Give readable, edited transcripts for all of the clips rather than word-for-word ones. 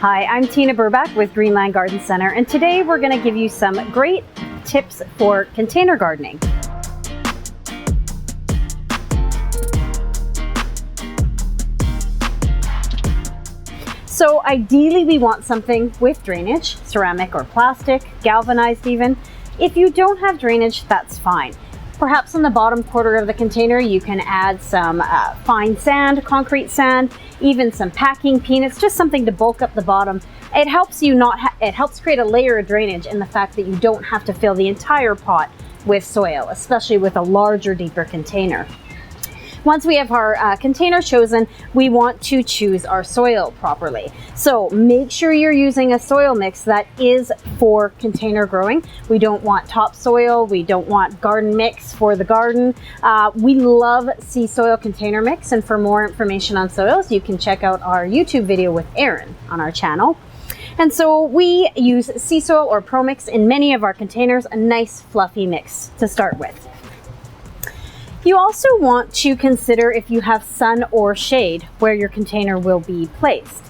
Hi, I'm Tina Burback with Greenland Garden Centre, and today we're going to give you some great tips for container gardening. So ideally we want something with drainage, ceramic or plastic, galvanized even. If you don't have drainage, that's fine. Perhaps in the bottom quarter of the container you can add some fine sand, concrete sand, even some packing peanuts, just something to bulk up the bottom. It helps it helps create a layer of drainage in the fact that you don't have to fill the entire pot with soil, especially with a larger, deeper container. Once we have our container chosen, we want to choose our soil properly. So make sure you're using a soil mix that is for container growing. We don't want topsoil, we don't want garden mix for the garden. We love sea soil container mix, and for more information on soils, you can check out our YouTube video with Erin on our channel. And so we use sea soil or Pro Mix in many of our containers, a nice fluffy mix to start with. You also want to consider if you have sun or shade where your container will be placed.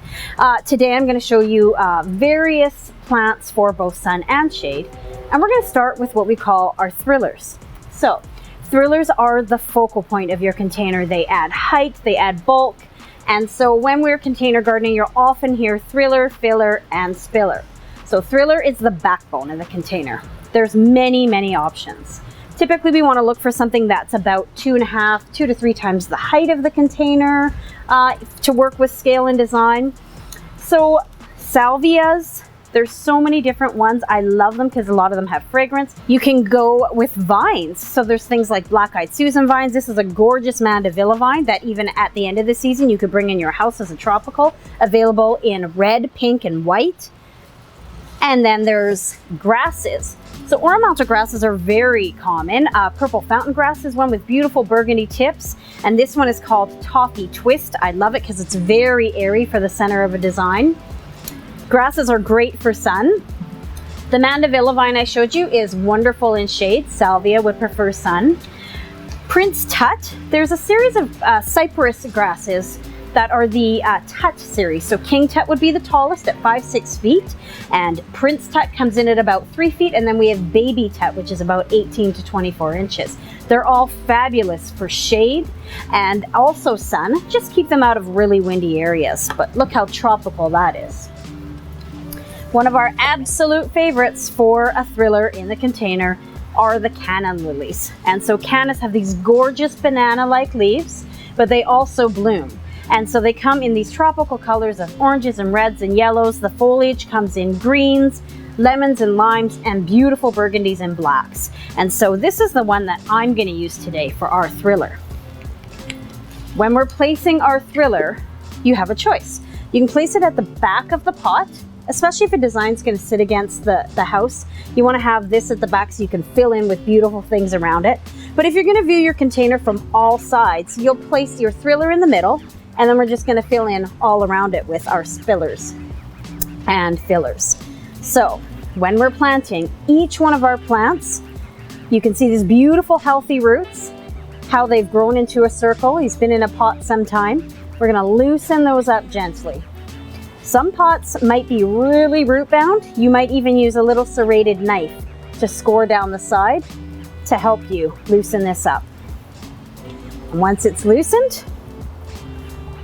Today I'm going to show you various plants for both sun and shade, and we're going to start with what we call our thrillers. So thrillers are the focal point of your container. They add height, they add bulk, and so when we're container gardening, you'll often hear thriller, filler, and spiller. So thriller is the backbone of the container. There's many options. Typically, we want to look for something that's about 2 to 3 times the height of the container to work with scale and design. So salvias, there's so many different ones. I love them because a lot of them have fragrance. You can go with vines. So there's things like black-eyed Susan vines. This is a gorgeous Mandevilla vine that even at the end of the season, you could bring in your house as a tropical, available in red, pink, and white. And then there's grasses. So ornamental grasses are very common. Purple fountain grass is one with beautiful burgundy tips. And this one is called Toffee Twist. I love it because it's very airy for the center of a design. Grasses are great for sun. The Mandevilla vine I showed you is wonderful in shade. Salvia would prefer sun. Prince Tut, there's a series of cypress grasses that are the Tut series. So King Tut would be the tallest at 5-6 feet, and Prince Tut comes in at about 3 feet, and then we have Baby Tut, which is about 18 to 24 inches. They're all fabulous for shade and also sun. Just keep them out of really windy areas, but look how tropical that is. One of our absolute favorites for a thriller in the container are the canna lilies. And so cannas have these gorgeous banana-like leaves, but they also bloom. And so they come in these tropical colors of oranges and reds and yellows. The foliage comes in greens, lemons and limes, and beautiful burgundies and blacks. And so this is the one that I'm going to use today for our thriller. When we're placing our thriller, you have a choice. You can place it at the back of the pot, especially if a design's going to sit against the house. You want to have this at the back so you can fill in with beautiful things around it. But if you're going to view your container from all sides, you'll place your thriller in the middle, and then we're just going to fill in all around it with our spillers and fillers. So when we're planting each one of our plants, you can see these beautiful healthy roots, how they've grown into a circle. He's been in a pot some time. We're going to loosen those up gently. Some pots might be really root bound. You might even use a little serrated knife to score down the side to help you loosen this up. And once it's loosened,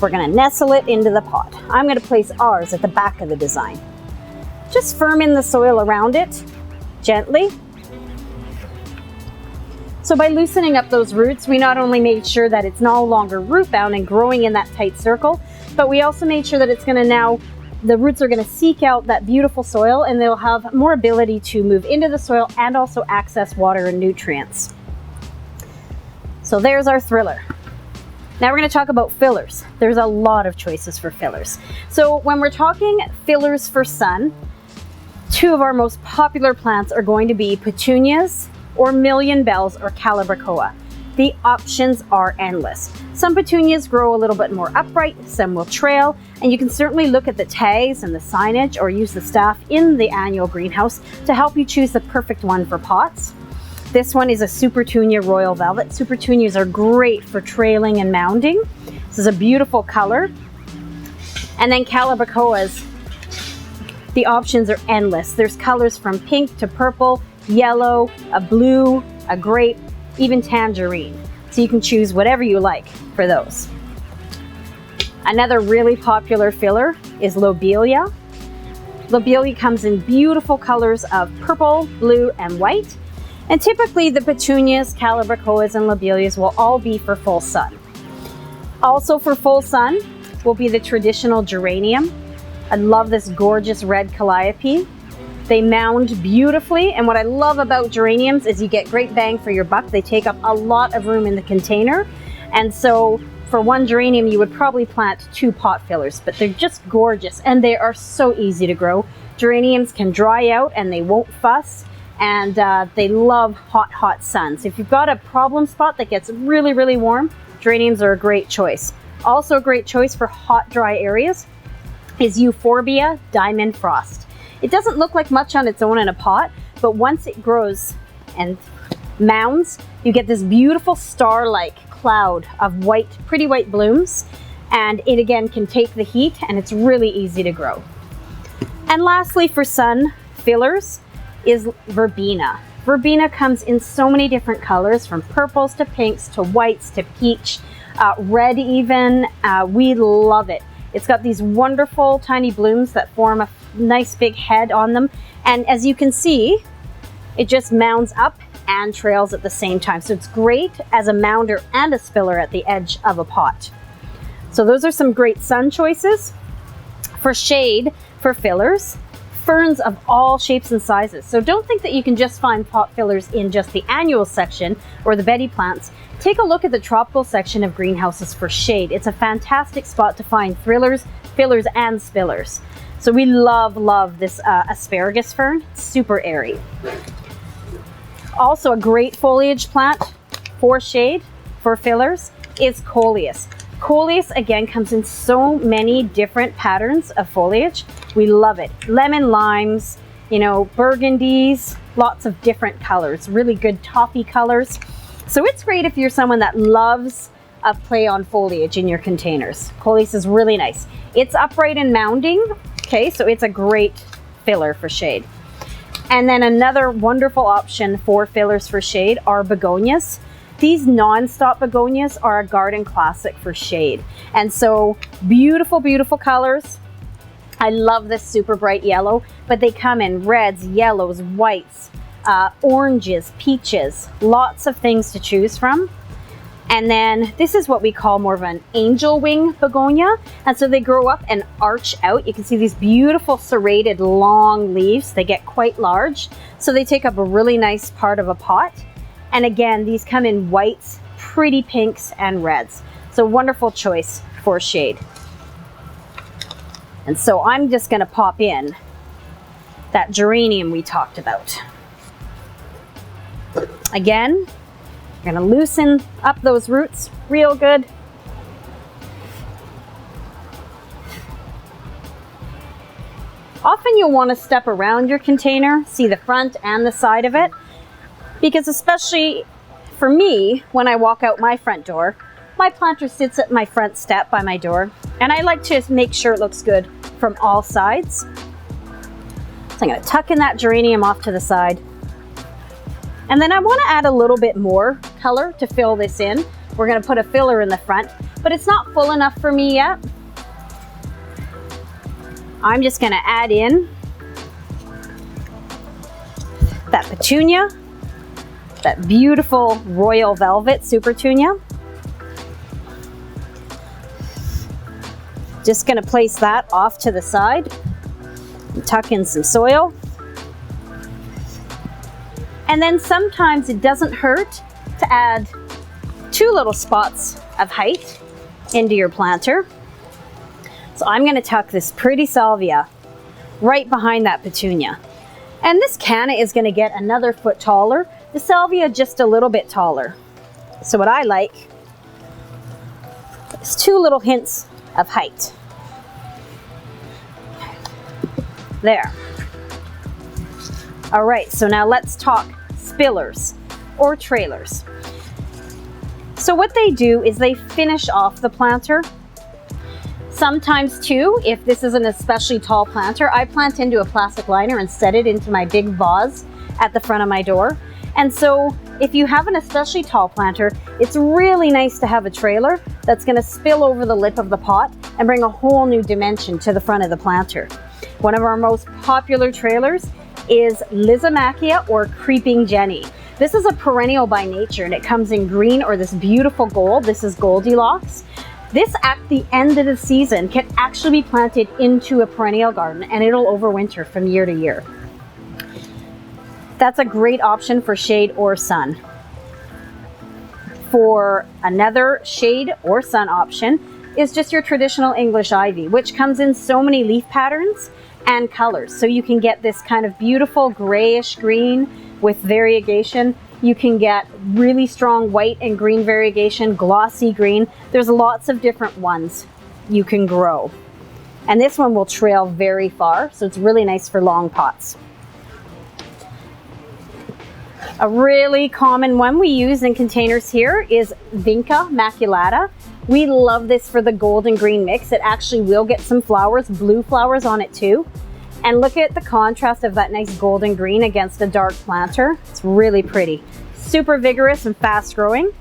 we're going to nestle it into the pot. I'm going to place ours at the back of the design. Just firm in the soil around it gently. So by loosening up those roots, we not only made sure that it's no longer root bound and growing in that tight circle, but we also made sure that it's going to now, the roots are going to seek out that beautiful soil, and they'll have more ability to move into the soil and also access water and nutrients. So there's our thriller. Now we're going to talk about fillers. There's a lot of choices for fillers. So when we're talking fillers for sun, 2 of our most popular plants are going to be petunias or million bells or calabricoa. The options are endless. Some petunias grow a little bit more upright, some will trail, and you can certainly look at the tags and the signage or use the staff in the annual greenhouse to help you choose the perfect one for pots. This one is a Supertunia Royal Velvet. Supertunias are great for trailing and mounding. This is a beautiful color. And then calabricoas The options are endless. There's colors from pink to purple, yellow, a blue, a grape, even tangerine. So you can choose whatever you like for those. Another really popular filler is lobelia. Lobelia comes in beautiful colors of purple, blue, and white. And typically the petunias, calibrachoas, and lobelias will all be for full sun. Also for full sun will be the traditional geranium. I love this gorgeous red calliope. They mound beautifully, and what I love about geraniums is you get great bang for your buck. They take up a lot of room in the container, and so for one geranium you would probably plant 2 pot fillers, but they're just gorgeous and they are so easy to grow. Geraniums can dry out and they won't fuss, and they love hot sun. So if you've got a problem spot that gets really, really warm, geraniums are a great choice. Also a great choice for hot, dry areas is Euphorbia Diamond Frost. It doesn't look like much on its own in a pot, but once it grows and mounds, you get this beautiful star-like cloud of white, pretty white blooms, and it again can take the heat, and it's really easy to grow. And lastly, for sun fillers is verbena. Verbena comes in so many different colors, from purples to pinks to whites to peach, red even. We love it. It's got these wonderful tiny blooms that form a nice big head on them, and as you can see, it just mounds up and trails at the same time. So it's great as a mounder and a spiller at the edge of a pot. So those are some great sun choices. For shade, for fillers, ferns of all shapes and sizes. So don't think that you can just find pot fillers in just the annual section or the Betty plants. Take a look at the tropical section of greenhouses for shade. It's a fantastic spot to find fillers and spillers. So we love this asparagus fern. It's super airy. Also a great foliage plant for shade, for fillers, is coleus. Coleus again comes in so many different patterns of foliage. We love it. Lemon limes, you know, burgundies, lots of different colors, really good toffee colors. So it's great if you're someone that loves a play on foliage in your containers. Coleus is really nice. It's upright and mounding, okay, so it's a great filler for shade. And then another wonderful option for fillers for shade are begonias. These non-stop begonias are a garden classic for shade. And so beautiful, beautiful colors. I love this super bright yellow, but they come in reds, yellows, whites, oranges, peaches, lots of things to choose from. And then this is what we call more of an angel wing begonia. And so they grow up and arch out. You can see these beautiful serrated long leaves. They get quite large. So they take up a really nice part of a pot. And again, these come in whites, pretty pinks, and reds. So wonderful choice for shade. And so I'm just gonna pop in that geranium we talked about. Again, you're gonna loosen up those roots real good. Often you'll want to step around your container, see the front and the side of it, because especially for me, when I walk out my front door, my planter sits at my front step by my door, and I like to make sure it looks good from all sides. So I'm gonna tuck in that geranium off to the side. And then I want to add a little bit more color to fill this in. We're going to put a filler in the front, but it's not full enough for me yet. I'm just going to add in that petunia, that beautiful royal velvet supertunia. Just going to place that off to the side and tuck in some soil. And then sometimes it doesn't hurt to add 2 little spots of height into your planter. So I'm going to tuck this pretty salvia right behind that petunia. And this canna is going to get another foot taller. The salvia just a little bit taller. So what I like is 2 little hints of height. There. All right, so now let's talk spillers or trailers. So what they do is they finish off the planter. Sometimes too, if this is an especially tall planter, I plant into a plastic liner and set it into my big vase at the front of my door. And so if you have an especially tall planter, it's really nice to have a trailer that's going to spill over the lip of the pot and bring a whole new dimension to the front of the planter. One of our most popular trailers is Lizomachia or Creeping Jenny. This is a perennial by nature and it comes in green or this beautiful gold. This is Goldilocks. This at the end of the season can actually be planted into a perennial garden and it'll overwinter from year to year. That's a great option for shade or sun. For another shade or sun option is just your traditional English ivy, which comes in so many leaf patterns and colors. So you can get this kind of beautiful grayish green with variegation. You can get really strong white and green variegation, glossy green. There's lots of different ones you can grow. And this one will trail very far, so it's really nice for long pots. A really common one we use in containers here is Vinca maculata. We love this for the gold and green mix. It actually will get some flowers, blue flowers on it too. And look at the contrast of that nice golden green against a dark planter. It's really pretty. Super vigorous and fast growing.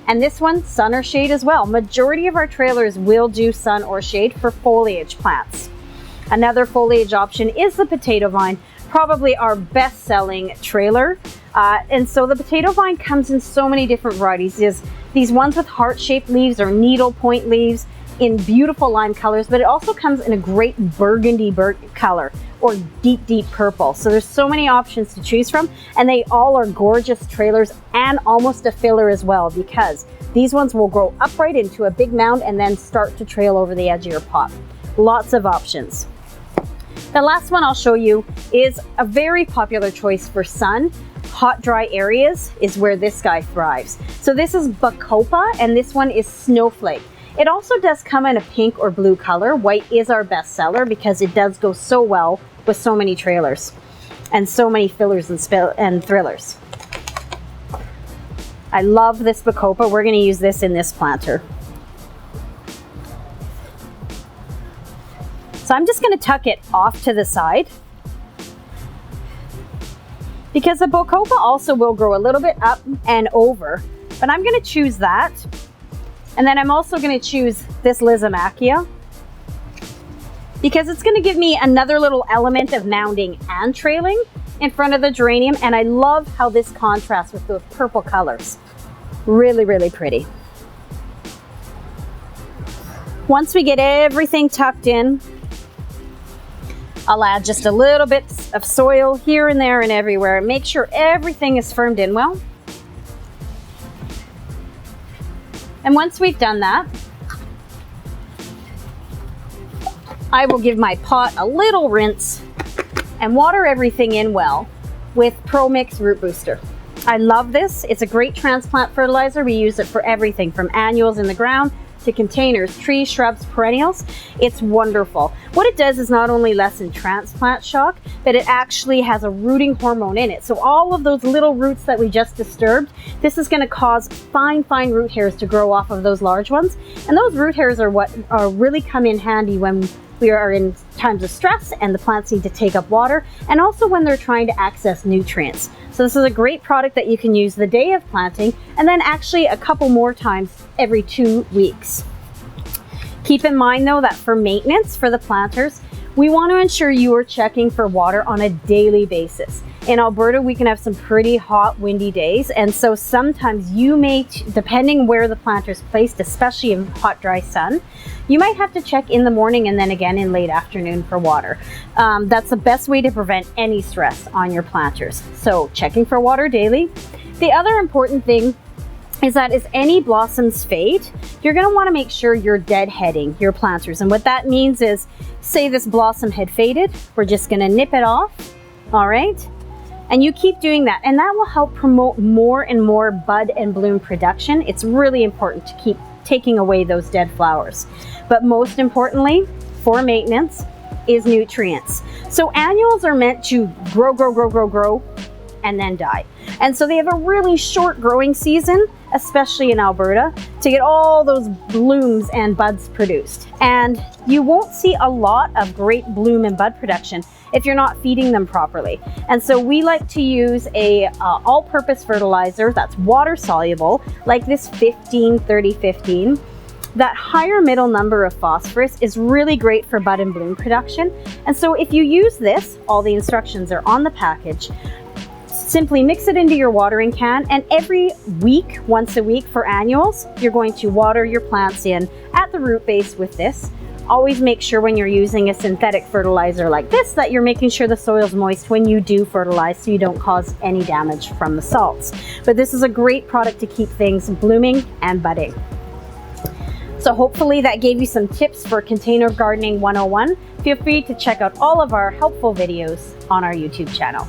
And this one, sun or shade as well. Majority of our trailers will do sun or shade for foliage plants. Another foliage option is the potato vine, probably our best-selling trailer. And so the potato vine comes in so many different varieties. There's these ones with heart-shaped leaves or needle point leaves in beautiful lime colors, but it also comes in a great burgundy color or deep, deep purple. So there's so many options to choose from, and they all are gorgeous trailers and almost a filler as well, because these ones will grow upright into a big mound and then start to trail over the edge of your pot. Lots of options. The last one I'll show you is a very popular choice for sun. Hot, dry areas is where this guy thrives. So this is Bacopa, and this one is Snowflake. It also does come in a pink or blue color. White is our best seller because it does go so well with so many trailers and so many fillers and thrillers. I love this Bacopa. We're going to use this in this planter. So I'm just going to tuck it off to the side, because the Bacopa also will grow a little bit up and over, but I'm going to choose that. And then I'm also going to choose this Lizomachia because it's going to give me another little element of mounding and trailing in front of the geranium. And I love how this contrasts with those purple colors. Really, really pretty. Once we get everything tucked in, I'll add just a little bit of soil here and there and everywhere. Make sure everything is firmed in well. And once we've done that, I will give my pot a little rinse and water everything in well with Pro Mix Root Booster. I love this. It's a great transplant fertilizer. We use it for everything from annuals in the ground to containers, trees, shrubs, perennials. It's wonderful. What it does is not only lessen transplant shock, but it actually has a rooting hormone in it. So all of those little roots that we just disturbed, this is going to cause fine, fine root hairs to grow off of those large ones. And those root hairs are what really come in handy when we are in times of stress and the plants need to take up water, and also when they're trying to access nutrients. So this is a great product that you can use the day of planting and then actually a couple more times every 2 weeks. Keep in mind though that for maintenance for the planters, we want to ensure you are checking for water on a daily basis. In Alberta, we can have some pretty hot, windy days, and so sometimes you may, depending where the planter is placed, especially in hot, dry sun, you might have to check in the morning and then again in late afternoon for water. That's the best way to prevent any stress on your planters. So checking for water daily. The other important thing is that as any blossoms fade, you're going to want to make sure you're deadheading your planters. And what that means is, say this blossom had faded, we're just going to nip it off, all right? And you keep doing that, and that will help promote more and more bud and bloom production. It's really important to keep taking away those dead flowers. But most importantly, for maintenance, is nutrients. So annuals are meant to grow, and then die. And so they have a really short growing season, especially in Alberta, to get all those blooms and buds produced. And you won't see a lot of great bloom and bud production if you're not feeding them properly. And so we like to use a all-purpose fertilizer that's water soluble, like this 15-30-15. That higher middle number of phosphorus is really great for bud and bloom production. And so if you use this, all the instructions are on the package. Simply mix it into your watering can, and every week, once a week for annuals, you're going to water your plants in at the root base with this. Always make sure when you're using a synthetic fertilizer like this that you're making sure the soil's moist when you do fertilize, so you don't cause any damage from the salts. But this is a great product to keep things blooming and budding. So hopefully that gave you some tips for Container Gardening 101. Feel free to check out all of our helpful videos on our YouTube channel.